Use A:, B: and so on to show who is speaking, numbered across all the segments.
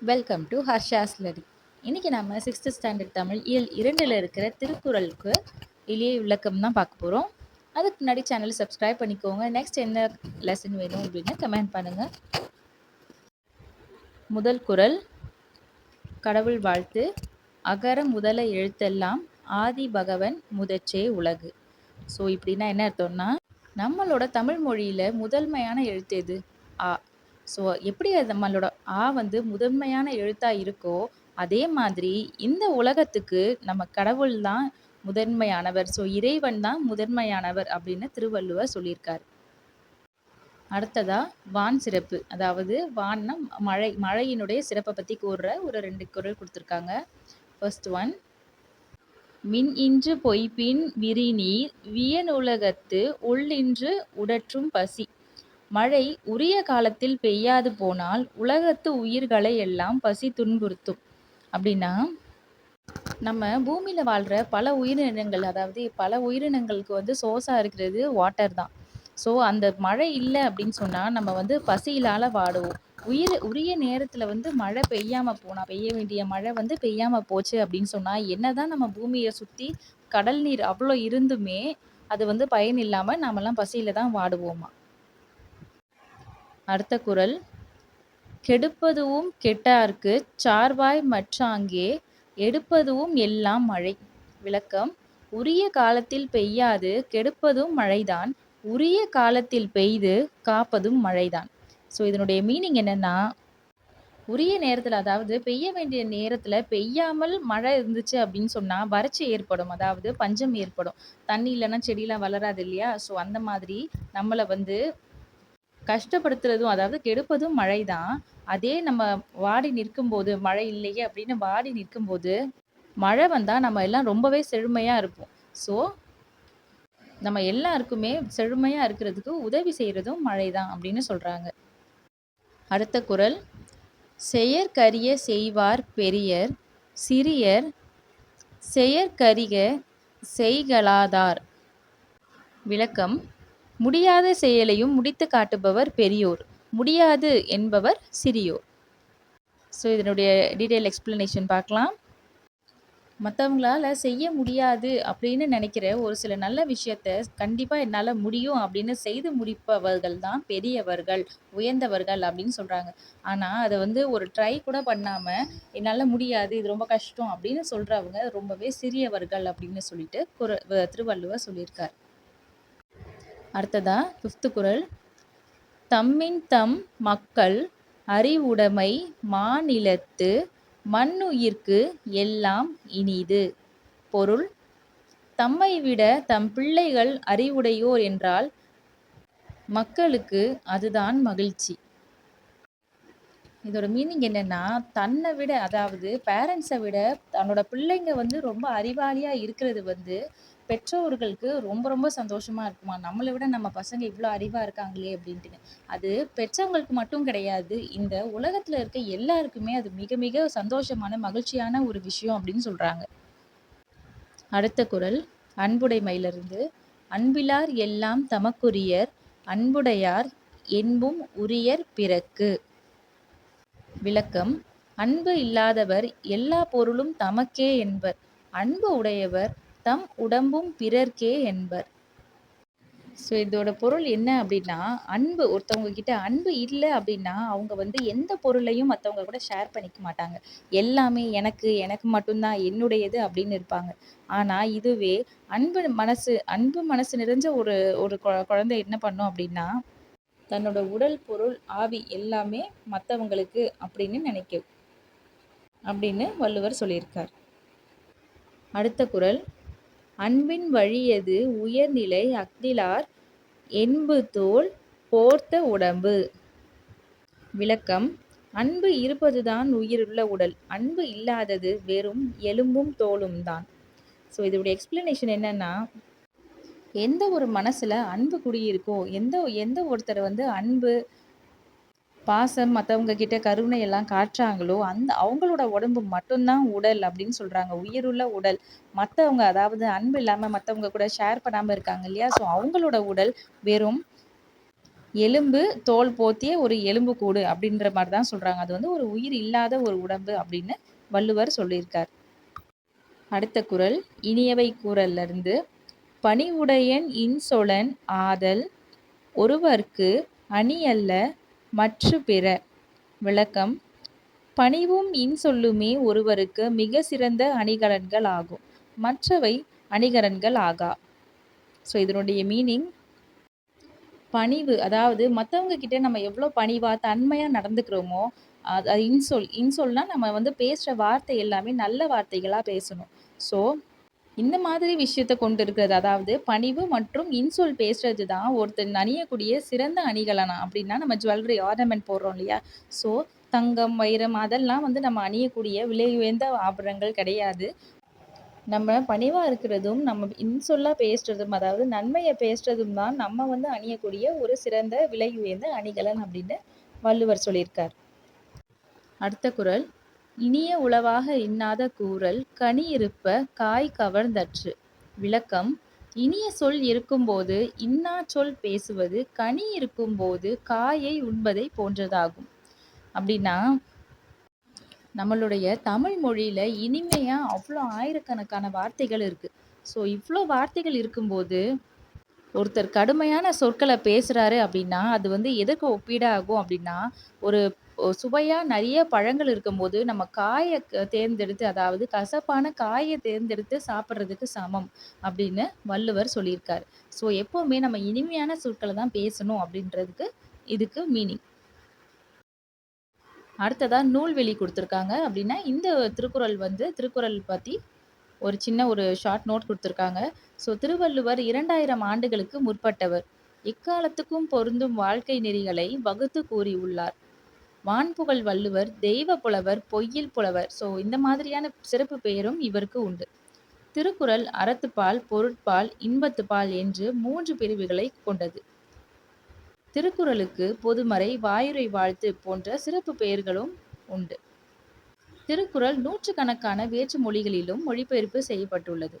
A: Welcome to Harsha's லெடி. இன்னைக்கு நம்ம 6th standard Tamil இயல் 2ல் இருக்கிற திருக்குறளுக்கு எளிய விளக்கம் தான் பார்க்க போகிறோம். அதுக்கு முன்னாடி சேனல் சப்ஸ்கிரைப் பண்ணிக்கோங்க. நெக்ஸ்ட் என்ன லெசன் வேணும் அப்படின்னு கமெண்ட் பண்ணுங்க. முதல் குறள், கடவுள் வாழ்த்து. அகர முதல எழுத்தெல்லாம் ஆதி பகவன் முதற்றே உலகு. ஸோ இப்படின்னா என்ன அர்த்தம்னா, நம்மளோட தமிழ் மொழியில் முதன்மையான எழுத்து எது? ஆ. ஸோ எப்படி அது நம்மளோட ஆ வந்து முதன்மையான எழுத்தாக இருக்கோ, அதே மாதிரி இந்த உலகத்துக்கு நம்ம கடவுள் தான் முதன்மையானவர். ஸோ இறைவன் தான் முதன்மையானவர் அப்படின்னு திருவள்ளுவர் சொல்லியிருக்கார். அடுத்ததா வான் சிறப்பு, அதாவது வான்னா மழையினுடைய சிறப்பை பற்றி கூறுற ஒரு 2 குறள் கொடுத்துருக்காங்க. ஃபர்ஸ்ட் ஒன், மின் இன்று பொய்ப்பின் விரிநீர் வியனுலகத்து உள்ளின்று உடற்றும் பசி. மழை உரிய காலத்தில் பெய்யாது போனால் உலகத்து உயிர்களை எல்லாம் பசி துன்புறுத்தும். அப்படின்னா, நம்ம பூமியில் வாழ்கிற பல உயிரினங்கள், அதாவது பல உயிரினங்களுக்கு வந்து சோர்ஸாக இருக்கிறது வாட்டர் தான். ஸோ அந்த மழை இல்லை அப்படின்னு சொன்னால் நம்ம வந்து பசியிலால் வாடுவோம். உரிய நேரத்தில் வந்து மழை பெய்ய வேண்டிய மழை வந்து பெய்யாமல் போச்சு அப்படின்னு சொன்னால் என்னதான் நம்ம பூமியை சுற்றி கடல் நீர் அவ்வளோ இருந்துமே அது வந்து பயன் இல்லாமல் நாமெல்லாம் பசியில் தான் வாடுவோமா. அடுத்த குறள், கெடுப்பதுவும் கெட்டார்க்குச் சார்வாய் மற்றாங்கே எடுப்பதுவும் எல்லாம் மழை. விளக்கம், உரிய காலத்தில் பெய்யாது கெடுப்பதும் மழைதான், உரிய காலத்தில் பெய்து காப்பதும் மழைதான். ஸோ இதனுடைய மீனிங் என்னன்னா, உரிய நேரத்தில், அதாவது பெய்ய வேண்டிய நேரத்தில் பெய்யாமல் மழை இருந்துச்சு அப்படின்னு சொன்னால் வறட்சி ஏற்படும், அதாவது பஞ்சம் ஏற்படும். தண்ணி இல்லைன்னா செடியெலாம் வளராது இல்லையா. ஸோ அந்த மாதிரி நம்மளை வந்து கஷ்டப்படுத்துறதும், அதாவது கெடுப்பதும் மழை தான். அதே நம்ம வாடி நிற்கும்போது, மழை இல்லையே அப்படின்னு வாடி நிற்கும்போது மழை வந்தால் நம்ம எல்லாம் ரொம்பவே செழுமையாக இருப்போம். ஸோ நம்ம எல்லாருக்குமே செழுமையாக இருக்கிறதுக்கு உதவி செய்கிறதும் மழை தான் அப்படின்னு சொல்கிறாங்க. அடுத்த குறள், செயற்கரிய செய்வார் பெரியர் சிறியர் செயற்கரிக செய்கலாதார். விளக்கம், முடியாத செயலையும் முடித்து காட்டுபவர் பெரியோர், முடியாது என்பவர் சிறியோர். ஸோ இதனுடைய டீட்டெயில் எக்ஸ்பிளனேஷன் பார்க்கலாம். மற்றவங்களால செய்ய முடியாது அப்படின்னு நினைக்கிற ஒரு சில நல்ல விஷயத்த கண்டிப்பாக என்னால் முடியும் அப்படின்னு செய்து முடிப்பவர்கள் தான் பெரியவர்கள், உயர்ந்தவர்கள் அப்படின்னு சொல்கிறாங்க. ஆனால் அதை வந்து ஒரு ட்ரை கூட பண்ணாமல் என்னால் முடியாது, இது ரொம்ப கஷ்டம் அப்படின்னு சொல்கிறவங்க ரொம்பவே சிறியவர்கள் அப்படின்னு சொல்லிட்டு திருவள்ளுவர் சொல்லியிருக்கார். அடுத்ததா 5th குறள், தம்மின் தம் மக்கள் அறிவுடைமை மாநிலத்து மண்ணுயிர்க்கு எல்லாம் இனிது. பொருள், தம்மை விட தம் பிள்ளைகள் அறிவுடையோர் என்றால் மக்களுக்கு அதுதான் மகிழ்ச்சி. இதோட மீனிங் என்னன்னா, தன்னை விட, அதாவது பேரண்ட்ஸை விட தன்னோட பிள்ளைங்க வந்து ரொம்ப அறிவாளியாக இருக்கிறது வந்து பெற்றோர்களுக்கு ரொம்ப ரொம்ப சந்தோஷமாக இருக்குமா. நம்மளை விட நம்ம பசங்க இவ்வளோ அறிவாக இருக்காங்களே அப்படின்ட்டு. அது பெற்றவங்களுக்கு மட்டும் கிடையாது, இந்த உலகத்தில் இருக்க எல்லாருக்குமே அது மிக மிக சந்தோஷமான மகிழ்ச்சியான ஒரு விஷயம் அப்படின்னு சொல்கிறாங்க. அடுத்த குறள், அன்புடைமையிலிருந்து, அன்பிலார் எல்லாம் தமக்குரியர் அன்புடையார் என்பும் உரியர் பிறர்க்கு. விளக்கம், அன்பு இல்லாதவர் எல்லா பொருளும் தமக்கே என்பர், அன்பு உடையவர் தம் உடம்பும் பிறர்க்கே என்பர். ஸோ இதோட பொருள் என்ன அப்படின்னா, அன்பு, ஒருத்தவங்க கிட்ட அன்பு இல்லை அப்படின்னா அவங்க வந்து எந்த பொருளையும் மற்றவங்க கூட ஷேர் பண்ணிக்க மாட்டாங்க. எல்லாமே எனக்கு எனக்கு மட்டும்தான் என்னுடையது அப்படின்னு இருப்பாங்க. ஆனால் இதுவே அன்பு மனசு நிறைஞ்ச ஒரு ஒரு குழந்தை என்ன பண்ணும் அப்படின்னா, தன்னோட உடல் பொருள் ஆவி எல்லாமே மற்றவங்களுக்கு அப்படின்னு நினைக்கும் அப்படின்னு வள்ளுவர் சொல்லியிருக்கார். அடுத்த குறள், அன்பின் வழியது உயர்நிலை அஃதிலார் என்பு தோல் போர்த்த உடம்பு. விளக்கம், அன்பு இருப்பதுதான் உயிருள்ள உடல், அன்பு இல்லாதது வெறும் எலும்பும் தோலும் தான். ஸோ இதோடைய எக்ஸ்பிளனேஷன் என்னன்னா, எந்த ஒரு மனசில் அன்பு குடியிருக்கோ, எந்த ஒருத்தர் வந்து அன்பு பாசம் மற்றவங்க கிட்ட கருணை எல்லாம் காட்டுறாங்களோ அவங்களோட உடம்பு மட்டும்தான் உடல் அப்படின்னு சொல்கிறாங்க, உயிருள்ள உடல். மற்றவங்க, அதாவது அன்பு இல்லாமல் மற்றவங்க கூட ஷேர் பண்ணாமல் இருக்காங்க இல்லையா, ஸோ அவங்களோட உடல் வெறும் எலும்பு தோல் போத்திய ஒரு எலும்புக்கூடு அப்படின்ற மாதிரி தான் சொல்கிறாங்க. அது வந்து ஒரு உயிர் இல்லாத ஒரு உடம்பு அப்படின்னு வள்ளுவர் சொல்லியிருக்கார். அடுத்த குறள் இனியவை கூறலிருந்து பணிவுடையன் இன்சொலன் ஆதல் ஒருவர்க்கு அணியல்ல மற்று பிற. விளக்கம் பணிவும் இன்சொல்லுமே ஒருவருக்கு மிக சிறந்த அணிகலன்கள் ஆகும், மற்றவை அணிகலன்கள் ஆகா. ஸோ இதனுடைய மீனிங் பணிவு, அதாவது மற்றவங்க கிட்ட நம்ம எவ்வளோ பணிவாக தன்மையாக நடந்துக்கிறோமோ அது இன்சொல்னா நம்ம வந்து பேசுகிற வார்த்தை எல்லாமே நல்ல வார்த்தைகளாக பேசணும். ஸோ இந்த மாதிரி விஷயத்தை கொண்டு இருக்கிறது, அதாவது பணிவு மற்றும் இன்சொல் பேசுறது தான் ஒருத்தர் அணியக்கூடிய சிறந்த அணிகலனா. அப்படின்னா நம்ம ஜுவல்லரி ஆர்னமெண்ட் போடுறோம் இல்லையா, ஸோ தங்கம் வைரம் அதெல்லாம் வந்து நம்ம அணியக்கூடிய விலை உயர்ந்த ஆபரணங்கள் கிடையாது. நம்ம பணிவாக இருக்கிறதும் நம்ம இன்சொல்லாக பேசுறதும், அதாவது நன்மையை பேசுறதும் தான் நம்ம வந்து அணியக்கூடிய ஒரு சிறந்த விலை உயர்ந்த அணிகலன் அப்படின்னு வள்ளுவர் சொல்லியிருக்கார். அடுத்த குறள் இனிய உளவாக இன்னாத கூறல் கனி இருப்ப காய் கவர்ந்தற்று. விளக்கம் இனிய சொல் இருக்கும்போது இன்னா சொல் பேசுவது கனி இருக்கும்போது காயை உண்பதை போன்றதாகும். அப்படின்னா நம்மளுடைய தமிழ் மொழியில் இனிமையாக அவ்வளோ ஆயிரக்கணக்கான வார்த்தைகள் இருக்குது. ஸோ இவ்வளோ வார்த்தைகள் இருக்கும்போது ஒருத்தர் கடுமையான சொற்களை பேசுகிறாரு அப்படின்னா அது வந்து எதற்கு ஒப்பீடாகும் அப்படின்னா, ஒரு சுவையாக நிறைய பழங்கள் இருக்கும்போது நம்ம காயை தேர்ந்தெடுத்து, அதாவது கசப்பான காயை தேர்ந்தெடுத்து சாப்பிட்றதுக்கு சமம் அப்படின்னு வள்ளுவர் சொல்லியிருக்காரு. ஸோ எப்போவுமே நம்ம இனிமையான சொற்களை தான் பேசணும் அப்படின்றதுக்கு இதுக்கு மீனிங். அடுத்ததாக நூல்வெளி கொடுத்துருக்காங்க. அப்படின்னா இந்த திருக்குறள் பற்றி ஒரு சின்ன ஒரு ஷார்ட் நோட் கொடுத்துருக்காங்க. ஸோ திருவள்ளுவர் 2000 ஆண்டுகளுக்கு முற்பட்டவர். எக்காலத்துக்கும் பொருந்தும் வாழ்க்கை நெறிகளை வகுத்து கூறியுள்ளார். வான்புகழ் வள்ளுவர், தெய்வ புலவர், பொய்யில் புலவர். ஸோ இந்த மாதிரியான சிறப்பு பெயரும் இவருக்கு உண்டு. திருக்குறள் அறத்துப்பால், பொருட்பால், இன்பத்துப்பால் என்று 3 பிரிவுகளை கொண்டது. திருக்குறளுக்கு பொதுமறை, வாயுரை வாழ்த்து போன்ற சிறப்பு பெயர்களும் உண்டு. திருக்குறள் நூற்றுக்கணக்கான வேற்று மொழிகளிலும் மொழிபெயர்ப்பு செய்யப்பட்டுள்ளது.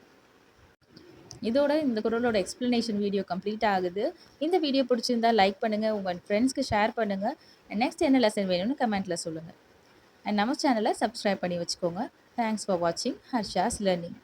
A: இதோட இந்த குறளோட எக்ஸ்பிளனேஷன் வீடியோ கம்ப்ளீட் ஆகுது. இந்த வீடியோ பிடிச்சிருந்தா லைக் பண்ணுங்கள், உங்கள் ஃப்ரெண்ட்ஸ்க்கு ஷேர் பண்ணுங்கள். நெக்ஸ்ட் என்ன லெசன் வேணும்னு கமெண்ட்டில் சொல்லுங்கள். அண்ட் நம்ம சேனலை சப்ஸ்கிரைப் பண்ணி வச்சுக்கோங்க. தேங்க்ஸ் ஃபார் வாட்சிங் ஹர்ஷாஸ் லேர்னிங்.